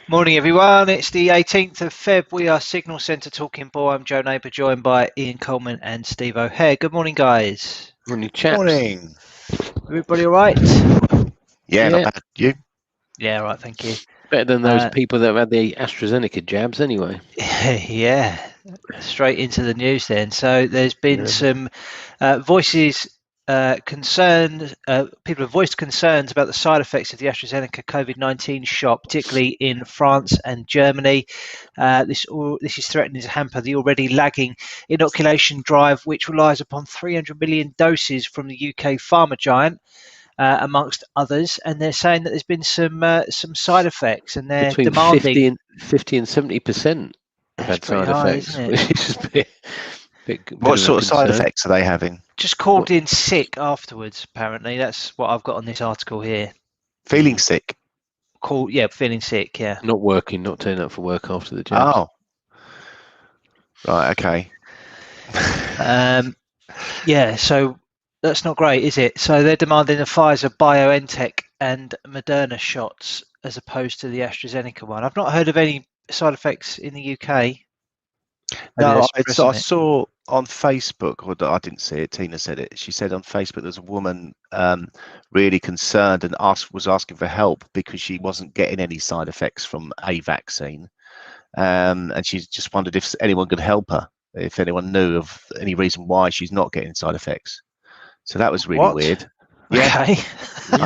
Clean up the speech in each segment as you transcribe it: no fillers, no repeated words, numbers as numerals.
Morning, everyone. It's the 18th of Feb. We are Signal Centre Talking Ball. I'm Joe Neighbour, joined by Ian Coleman and Steve O'Hare. Good morning, guys. Morning, chaps. Morning. Everybody all right? Yeah, not Yeah, bad. You? Yeah, right, thank you. better than those Uh, people that have had the AstraZeneca jabs anyway. yeah, straight into the news then. So there's been Yeah. some voices concerned, people have voiced concerns about the side effects of the AstraZeneca COVID-19 shot, particularly in France and Germany. This is threatening to hamper the already lagging inoculation drive, which relies upon 300 million doses from the UK pharma giant, amongst others. And they're saying that there's been some side effects, and they're Between demanding. 50 and 70% have That's had pretty side high, effects, isn't it? which is bit What of a sort of side concern. effects are they having? Just What? called in sick afterwards, apparently. That's what I've got on this article here. Feeling sick? Yeah, feeling sick, yeah. Not working, not turning up for work after the jabs. Oh, right, okay. Yeah, so that's not great, is it? So they're demanding the Pfizer, BioNTech and Moderna shots as opposed to the AstraZeneca one. I've not heard of any side effects in the UK. Maybe they're No, I suppressing it. saw on Facebook, or I didn't see it, Tina said it. She said on Facebook there's a woman really concerned and was asking for help because she wasn't getting any side effects from a vaccine. And she just wondered if anyone could help her, if anyone knew of any reason why she's not getting side effects. So that was really What? weird. Yeah, Okay. I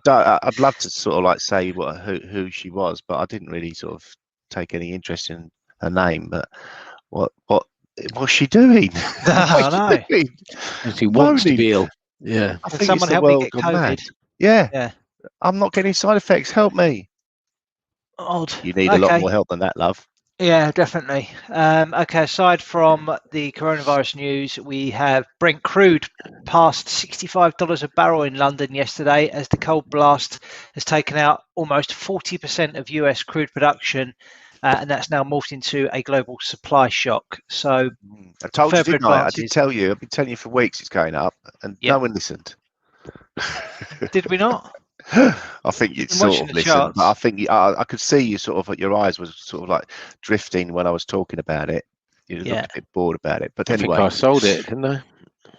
know. I'd love to sort of like say who she was, but I didn't really sort of take any interest in her name. But what's she doing? I What's she know. doing? She wants to Moaning. be ill. Yeah. I Can think it's someone the help me world get gone mad. COVID? Yeah, Yeah. I'm not getting side effects. Help me. Odd. You need a lot Okay. more help than that, love. Yeah, definitely. Okay, aside from the coronavirus news, we have Brent crude passed $65 a barrel in London yesterday as the cold blast has taken out almost 40% of US crude production, and that's now morphed into a global supply shock. So I told you, further didn't I? I did advances. tell you. I've been telling you for weeks it's going up, and Yep. no one listened. Did we not? I think you Been sort watching of the listened, but I charts. think I could see you sort of your eyes was sort of like drifting when I was talking about it. You looked Yeah. a bit bored about it, but I think anyway, I sold it, didn't I?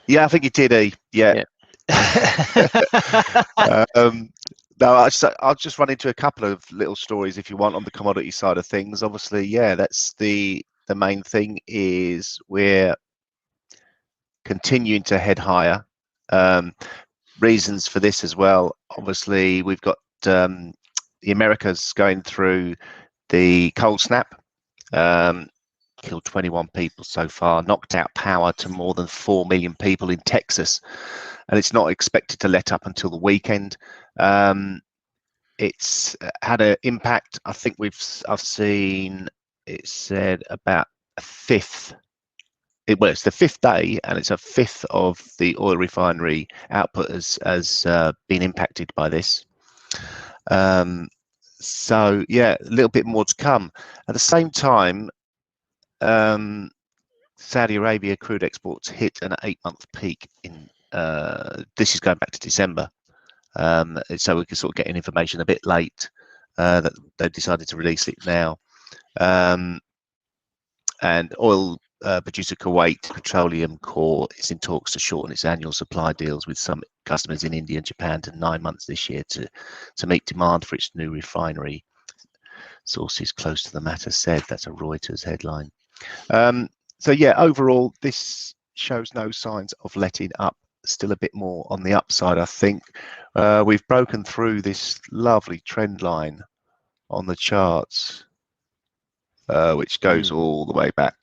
yeah, I think you did. Yeah. Yeah. um, no, I'll just run into a couple of little stories if you want on the commodity side of things. Obviously, yeah, that's the main thing is we're continuing to head higher. Reasons for this as well. Obviously, we've got the Americas going through the cold snap. Killed 21 people so far, knocked out power to more than 4 million people in Texas, and it's not expected to let up until the weekend. It's had an impact. I think I've seen it said about a fifth. Well, it's the fifth day, and it's a fifth of the oil refinery output has been impacted by this. So yeah, a little bit more to come. At the same time, Saudi Arabia crude exports hit an 8-month peak in. This is going back to December, so we can sort of get information a bit late that they've decided to release it now. And oil producer Kuwait Petroleum Corp is in talks to shorten its annual supply deals with some customers in India and Japan to 9 months this year to meet demand for its new refinery. Sources close to the matter said. That's a Reuters headline. So yeah, overall, this shows no signs of letting up. Still a bit more on the upside, I think. We've broken through this lovely trend line on the charts, which goes all the way back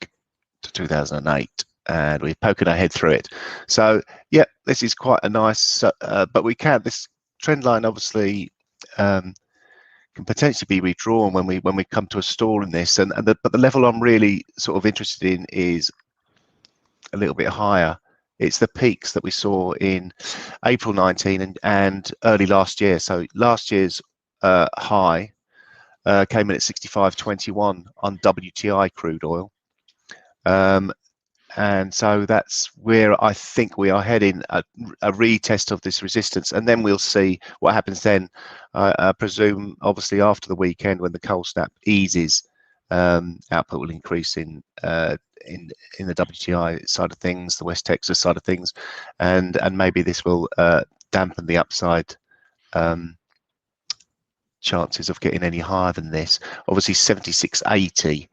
to 2008, and we've poken our head through it. So yeah, this is quite a nice, but this trend line obviously can potentially be redrawn when we come to a stall in this, but the level I'm really sort of interested in is a little bit higher. It's the peaks that we saw in April 19 and early last year. So last year's high came in at 65.21 on WTI crude oil. and so that's where I think we are heading, a retest of this resistance, and then we'll see what happens then. I presume, obviously, after the weekend when the cold snap eases, output will increase in the WTI side of things, the West Texas side of things, and maybe this will dampen the upside chances of getting any higher than this. Obviously, 76.80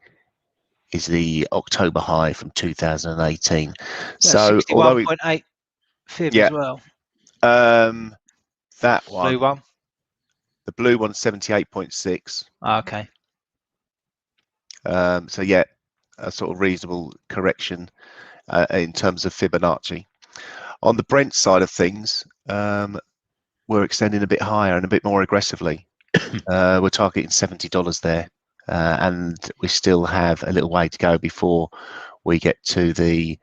is the October high from 2018. So although 61.8 fib yeah, as well. That one, Blue one. the blue one's 78.6. Okay. So yeah, a sort of reasonable correction in terms of Fibonacci. On the Brent side of things, we're extending a bit higher and a bit more aggressively. We're targeting $70 there, and we still have a little way to go before we get to the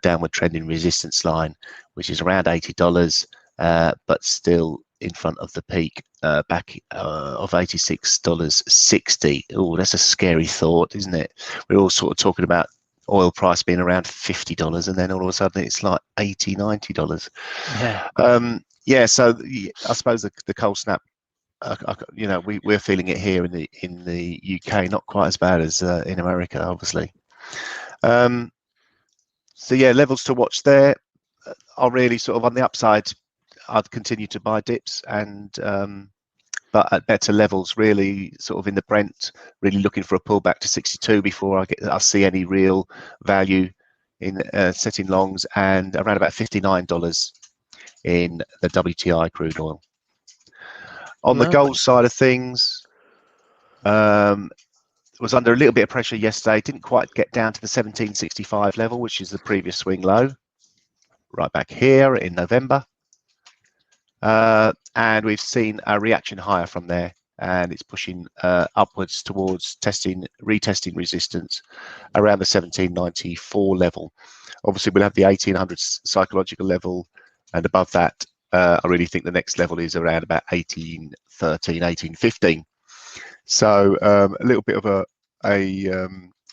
downward trending resistance line, which is around $80, but still in front of the peak back of $86.60. Oh, that's a scary thought, isn't it? We're all sort of talking about oil price being around $50, and then all of a sudden it's like $80, $90. Yeah. Yeah. So I suppose the cold snap, you know, we're feeling it here in the UK, not quite as bad as in America, obviously. So yeah, levels to watch there are really sort of on the upside. I'd continue to buy dips, and but at better levels, really sort of in the Brent, really looking for a pullback to 62 before I see any real value in setting longs, and around about $59 in the WTI crude oil. On the gold side of things, was under a little bit of pressure yesterday. Didn't quite get down to the 1765 level, which is the previous swing low, right back here in November. And we've seen a reaction higher from there, and it's pushing upwards towards retesting resistance around the 1794 level. Obviously, we'll have the 1800 psychological level, and above that, I really think the next level is around about 1813, 1815. So a little bit of a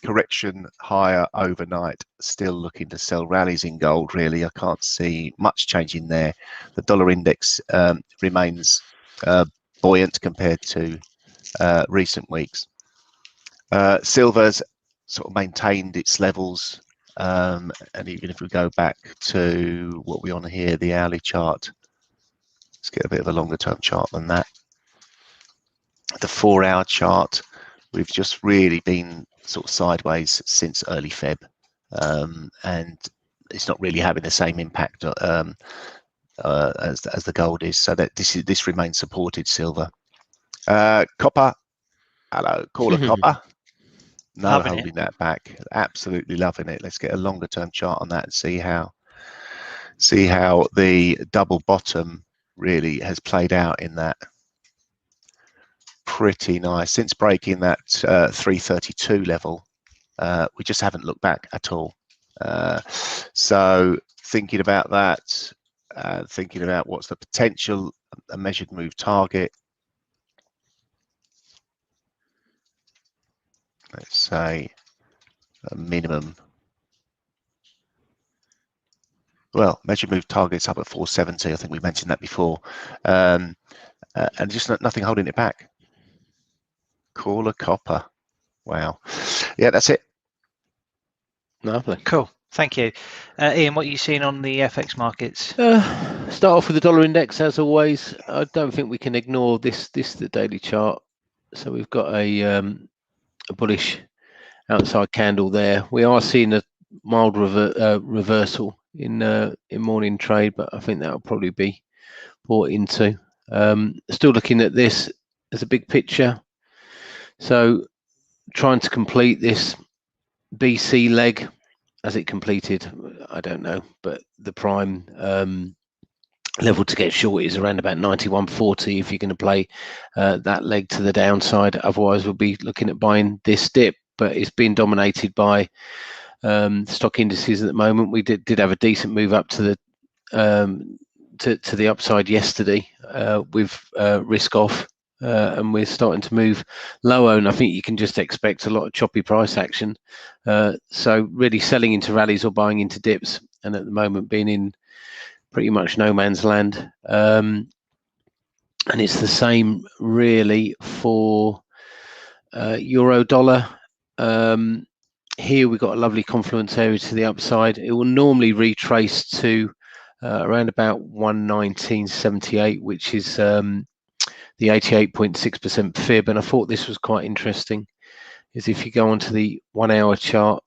correction higher overnight. Still looking to sell rallies in gold, really. I can't see much changing there. The dollar index remains buoyant compared to recent weeks. Silver's sort of maintained its levels, and even if we go back to what we on here, the hourly chart, let's get a bit of a longer term chart than that. The 4-hour chart, we've just really been sort of sideways since early Feb, and it's not really having the same impact as the gold is. So that this remains supported. Silver, copper, hello, caller copper. No, Loving holding it. that back. Absolutely loving it. Let's get a longer term chart on that and see how the double bottom really has played out in that. Pretty nice. Since breaking that 332 level, we just haven't looked back at all. So thinking about that, thinking about what's the potential, a measured move target. Let's say a minimum. Well, measured move target's up at 470. I think we mentioned that before, and just nothing holding it back. Caller copper. Wow. Yeah, that's it. Lovely. Cool. Thank you. Ian, what are you seeing on the FX markets? Start off with the dollar index as always. I don't think we can ignore this the daily chart. So we've got a bullish outside candle there. We are seeing a mild reversal in morning trade, but I think that will probably be bought into. Still looking at this as a big picture. So trying to complete this BC leg. As it completed, I don't know, but the prime level to get short is around about 91.40 if you're going to play that leg to the downside. Otherwise, we'll be looking at buying this dip, but it's been dominated by stock indices at the moment. We did have a decent move up to the to the upside yesterday with risk off, and we're starting to move lower, and I think you can just expect a lot of choppy price action. So really selling into rallies or buying into dips, and at the moment being in pretty much no man's land. And it's the same really for euro dollar. Here we've got a lovely confluence area to the upside. It will normally retrace to around about 119.78, which is the 88.6% fib. And I thought this was quite interesting, is if you go onto the 1 hour chart,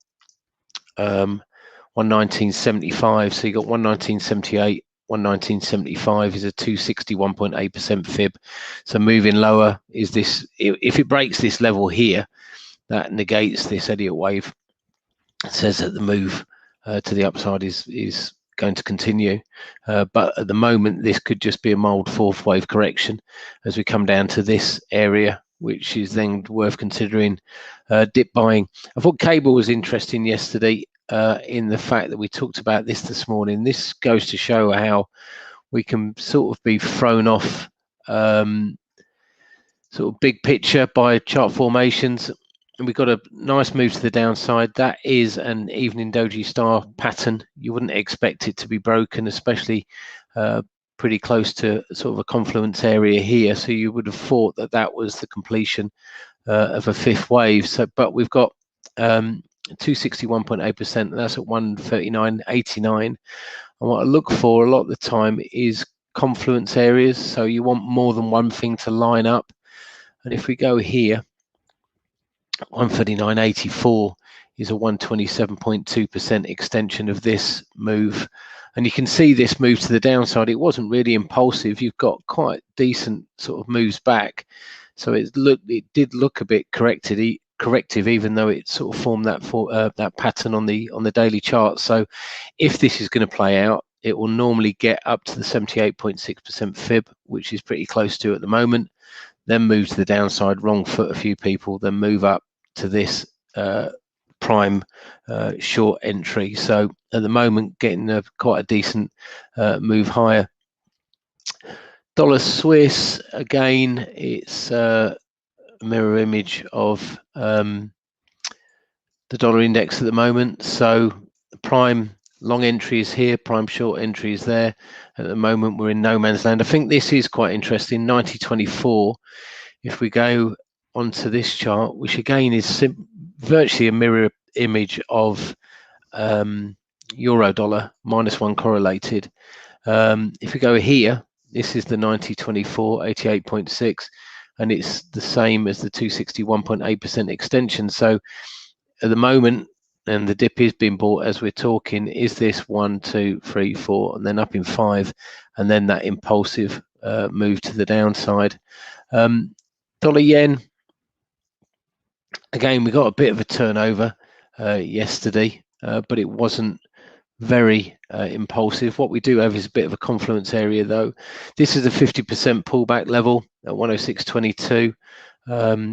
119.75, so you got 119.78, 119.75 is a 261.8% fib. So moving lower is this, if it breaks this level here, that negates this Elliott wave. It says that the move to the upside is going to continue, but at the moment this could just be a mild fourth wave correction as we come down to this area, which is then worth considering dip buying. I thought cable was interesting yesterday in the fact that we talked about this morning. This goes to show how we can sort of be thrown off sort of big picture by chart formations. And we've got a nice move to the downside. That is an evening doji star pattern. You wouldn't expect it to be broken, especially pretty close to sort of a confluence area here. So you would have thought that that was the completion of a fifth wave. So, but we've got 261.8%. That's at 139.89. And what I look for a lot of the time is confluence areas. So you want more than one thing to line up. And if we go here, 139.84 is a 127.2% extension of this move, and you can see this move to the downside. It wasn't really impulsive. You've got quite decent sort of moves back, so it did look a bit corrective, even though it sort of formed that pattern on the daily chart. So if this is going to play out, it will normally get up to the 78.6% fib, which is pretty close to at the moment, then move to the downside, wrong foot a few people, then move up to this prime short entry. So at the moment getting quite a decent move higher. Dollar Swiss, again, it's a mirror image of the dollar index at the moment. So the prime long entry is here, prime short entry is there. At the moment we're in no man's land. I think this is quite interesting, 90.24. If we go onto this chart, which again is virtually a mirror image of euro dollar, -1 correlated. If we go here, this is the 90.24, 88.6, and it's the same as the 261.8% extension. So at the moment, and the dip is being bought as we're talking, is this 1, 2, 3, 4, and then up in 5, and then that impulsive move to the downside. Dollar yen, again, we got a bit of a turnover yesterday, but it wasn't very impulsive. What we do have is a bit of a confluence area, though. This is a 50% pullback level at 106.22.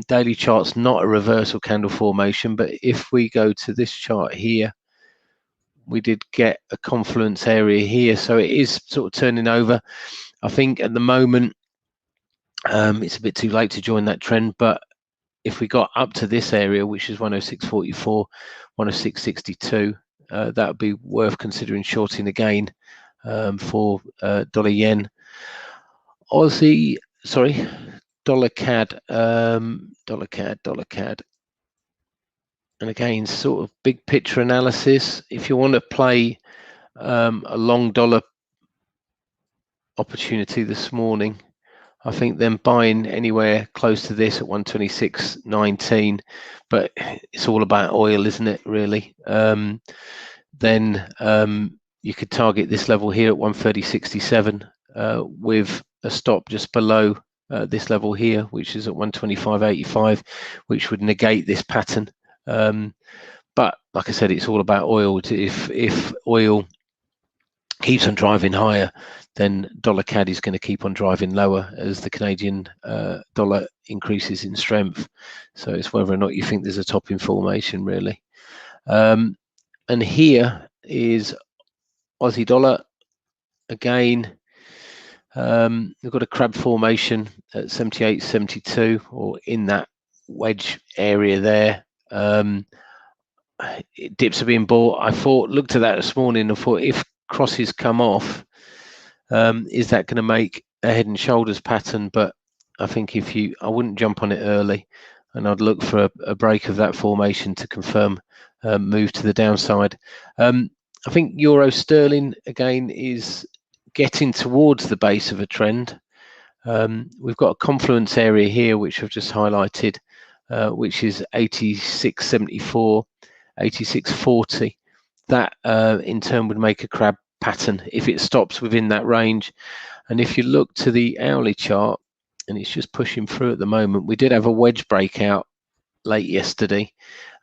Daily chart's not a reversal candle formation, but if we go to this chart here, we did get a confluence area here, so it is sort of turning over. I think at the moment it's a bit too late to join that trend, but if we got up to this area, which is 106.44, 106.62, that would be worth considering shorting again for dollar yen. Dollar CAD, dollar CAD. And again, sort of big picture analysis. If you want to play a long dollar opportunity this morning, I think then buying anywhere close to this at 126.19, but it's all about oil, isn't it, really? Then you could target this level here at 130.67 with a stop just below this level here, which is at 125.85, which would negate this pattern. But like I said, it's all about oil. If oil keeps on driving higher, then dollar CAD is going to keep on driving lower as the Canadian dollar increases in strength. So it's whether or not you think there's a top in formation, really. And here is Aussie dollar again. We've got a crab formation at 78.72, or in that wedge area there. Dips are being bought. I looked at that this morning and thought, if crosses come off, is that going to make a head and shoulders pattern? But I think I wouldn't jump on it early, and I'd look for a break of that formation to confirm move to the downside. I think euro sterling again is getting towards the base of a trend. We've got a confluence area here which I've just highlighted, which is 86.74, 86.40. That in turn would make a crab pattern if it stops within that range. And if you look to the hourly chart, and it's just pushing through at the moment, we did have a wedge breakout late yesterday,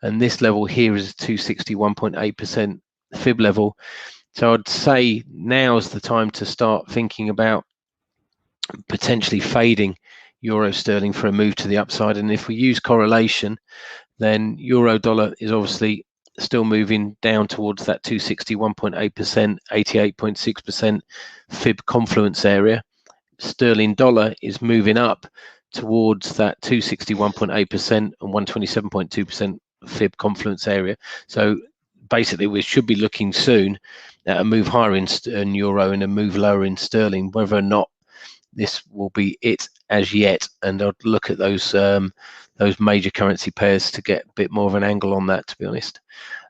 and this level here is 261.8% fib level. So I'd say now's the time to start thinking about potentially fading euro sterling for a move to the upside. And if we use correlation, then euro dollar is obviously still moving down towards that 261.8%, 88.6% fib confluence area. Sterling dollar is moving up towards that 261.8% and 127.2% fib confluence area. So basically we should be looking soon at a move higher in euro and a move lower in sterling. Whether or not this will be it as yet, and I'll look at those major currency pairs to get a bit more of an angle on that, to be honest.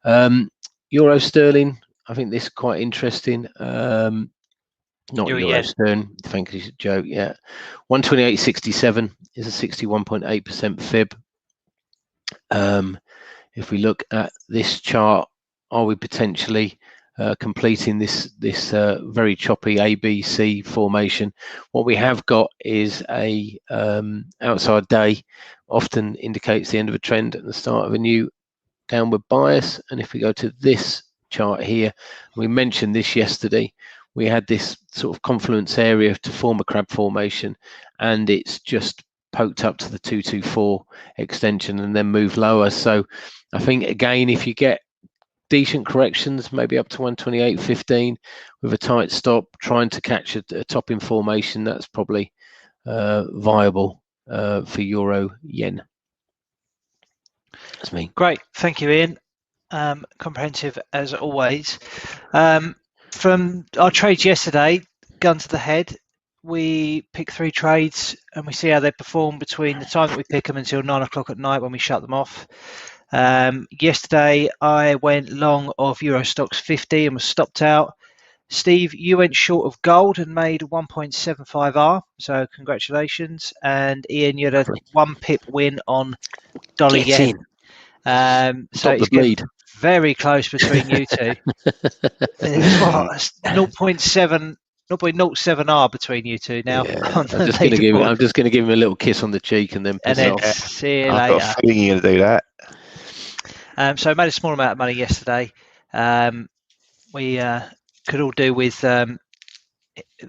Euro sterling, I think this is quite interesting. Not euro sterling, thank you, Joe. Yeah, 128.67 is a 61.8% fib. If we look at this chart, are we potentially completing this very choppy ABC formation? What we have got is a outside day, often indicates the end of a trend and the start of a new downward bias. And if we go to this chart here, we mentioned this yesterday, we had this sort of confluence area to form a crab formation, and it's just poked up to the 224 extension and then moved lower. So I think, again, if you get decent corrections, maybe up to 128.15 with a tight stop, trying to catch a top in formation, that's probably viable for euro yen. That's me. Great, thank you, Ian. Comprehensive as always. From our trades yesterday, gun to the head, we pick 3 trades and we see how they perform between the time that we pick them until 9 o'clock at night when we shut them off. Yesterday I went long of Euro Stocks 50 and was stopped out. Steve, you went short of gold and made 1.75R, so congratulations. And Ian, you had a 1 pip win on dollar yen. So it's getting very close between you two. There's 0.07R between you two now. Yeah, I'm just going to give him a little kiss on the cheek and then piss off. See you later. I've got a feeling you're going to do that. So I made a small amount of money yesterday. We could all do with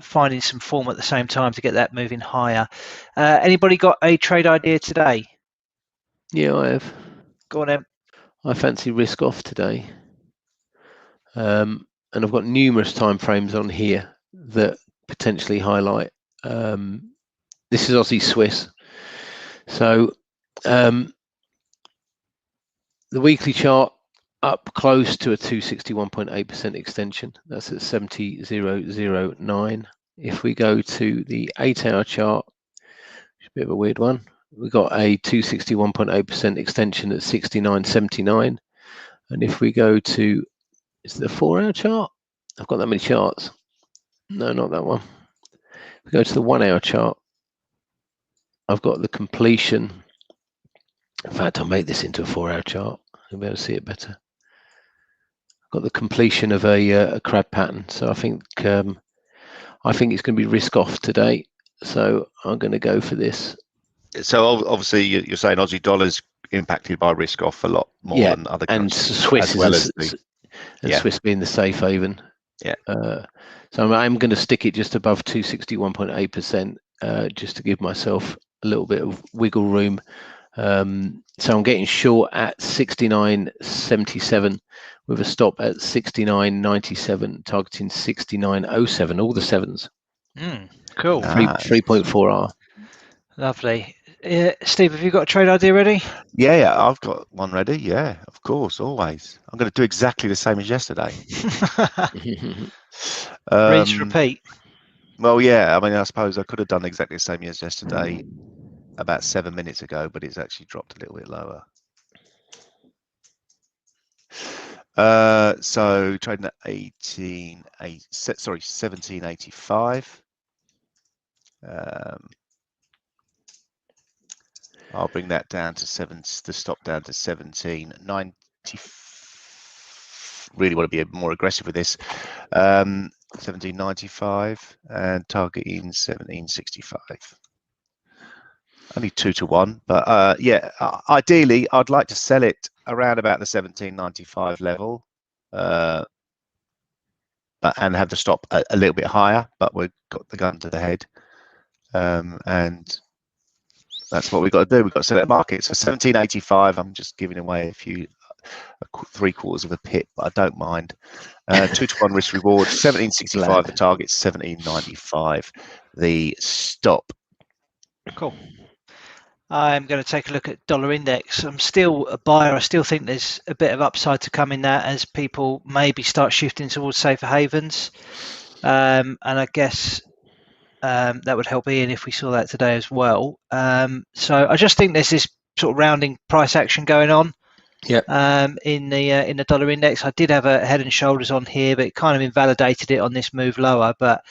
finding some form at the same time to get that moving higher. Anybody got a trade idea today? Yeah, I have. Go on, Em. I fancy risk off today. And I've got numerous time frames on here that potentially highlight. This is Aussie Swiss. So the weekly chart up close to a 261.8% extension. That's at 70.009. If we go to the 8-hour chart, it's a bit of a weird one. We've got a 261.8% extension at 69.79. And if we go to, is it the 4-hour chart? I've got that many charts. No, not that one. If we go to the 1-hour chart, I've got the completion. In fact, I'll make this into a 4-hour chart. You'll be able to see it better. I've got the completion of a crab pattern. So I think it's going to be risk off today. So I'm going to go for this. So obviously you're saying Aussie dollar's impacted by risk off a lot more than other countries. And Swiss Swiss being the safe haven. Yeah. So I'm going to stick it just above 261.8%, just to give myself a little bit of wiggle room. So I'm getting short at 69.77 with a stop at 69.97, targeting 69.07, all the sevens. Cool. 3.4R. Lovely. Steve, have you got a trade idea ready? Yeah, I've got one ready. Yeah, of course, always. I'm going to do exactly the same as yesterday. Rinse, repeat. Well, yeah, I mean, I suppose I could have done exactly the same as yesterday about 7 minutes ago, but it's actually dropped a little bit lower. So trading at 1785. I'll bring that down to the stop down to 1790. Really want to be more aggressive with this. 1795 and targeting 1765. Only 2 to 1, but yeah, ideally I'd like to sell it around about the 1795 level, and have the stop a little bit higher, but we've got the gun to the head, and that's what we've got to do. We've got to sell that market. So 1785, I'm just giving away 3/4 of a pip, but I don't mind. 2 to 1 risk reward. 1765 the target, 1795 the stop. Cool. I'm going to take a look at dollar index. I'm still a buyer. I still think there's a bit of upside to come in that as people maybe start shifting towards safer havens. And I guess that would help Ian if we saw that today as well. So I just think there's this sort of rounding price action going on. In the dollar index. I did have a head and shoulders on here, but it kind of invalidated it on this move lower. But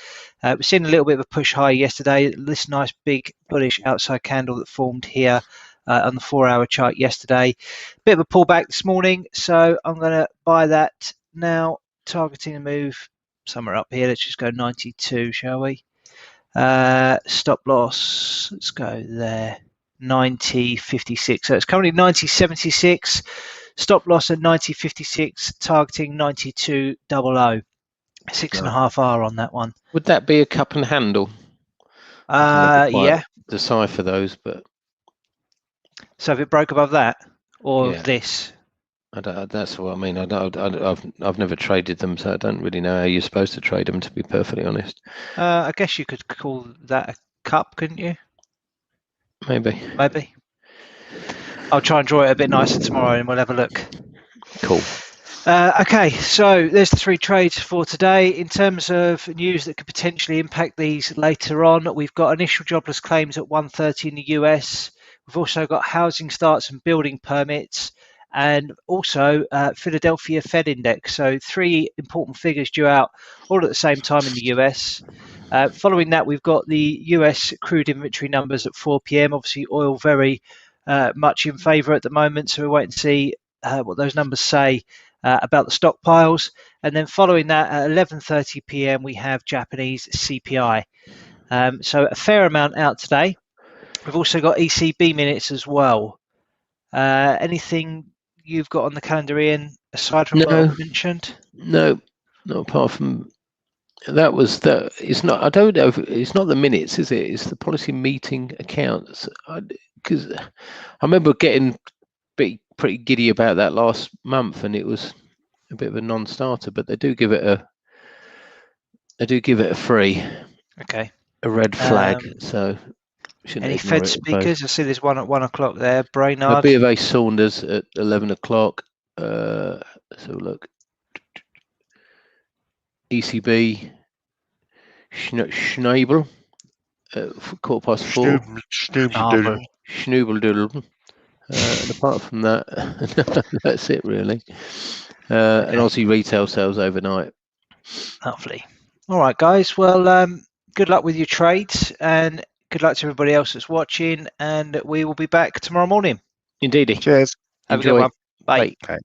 we've seen a little bit of a push higher yesterday. This nice big bullish outside candle that formed here on the 4-hour chart yesterday. Bit of a pullback this morning, so I'm going to buy that now, targeting a move somewhere up here. Let's just go 92, shall we? Stop loss, let's go there, 90.56. So it's currently 90.76. Stop loss at 90.56, targeting 92.00. 6.5 R on that one. Would that be a cup and handle? Yeah. Decipher those, but so if it broke above that, or yeah. this, that's what I mean. I've never traded them, so I don't really know how you're supposed to trade them, to be perfectly honest. I guess you could call that a cup, couldn't you? Maybe. I'll try and draw it a bit nicer tomorrow, and we'll have a look. Cool. Okay, so there's the 3 trades for today. In terms of news that could potentially impact these later on, we've got initial jobless claims at 1:30 in the US. We've also got housing starts and building permits, and also Philadelphia Fed Index. So 3 important figures due out all at the same time in the US. Following that, we've got the US crude inventory numbers at 4 p.m. Obviously, oil very much in favour at the moment, so we'll wait and see what those numbers say about the stockpiles. And then following that, at 11:30 p.m, we have Japanese CPI. So a fair amount out today. We've also got ECB minutes as well. Anything you've got on the calendar, Ian, aside from what I mentioned? No, not apart from that. Was that? It's not. I don't know. It's not the minutes, is it? It's the policy meeting accounts. Because I remember getting pretty giddy about that last month, and it was a bit of a non-starter. But they do give it a 3. Okay. A red flag. So any Fed speakers? I see there's one at 1 o'clock there. Brainard. B of A Saunders at 11 o'clock. So look. ECB. Schnabel. 4:15. Schnubeldoodle. And apart from that, that's it really. Okay. And Aussie retail sales overnight. Lovely. All right, guys. Well, good luck with your trades, and good luck to everybody else that's watching. And we will be back tomorrow morning. Indeedy. Cheers. Have a good one. Bye. Okay.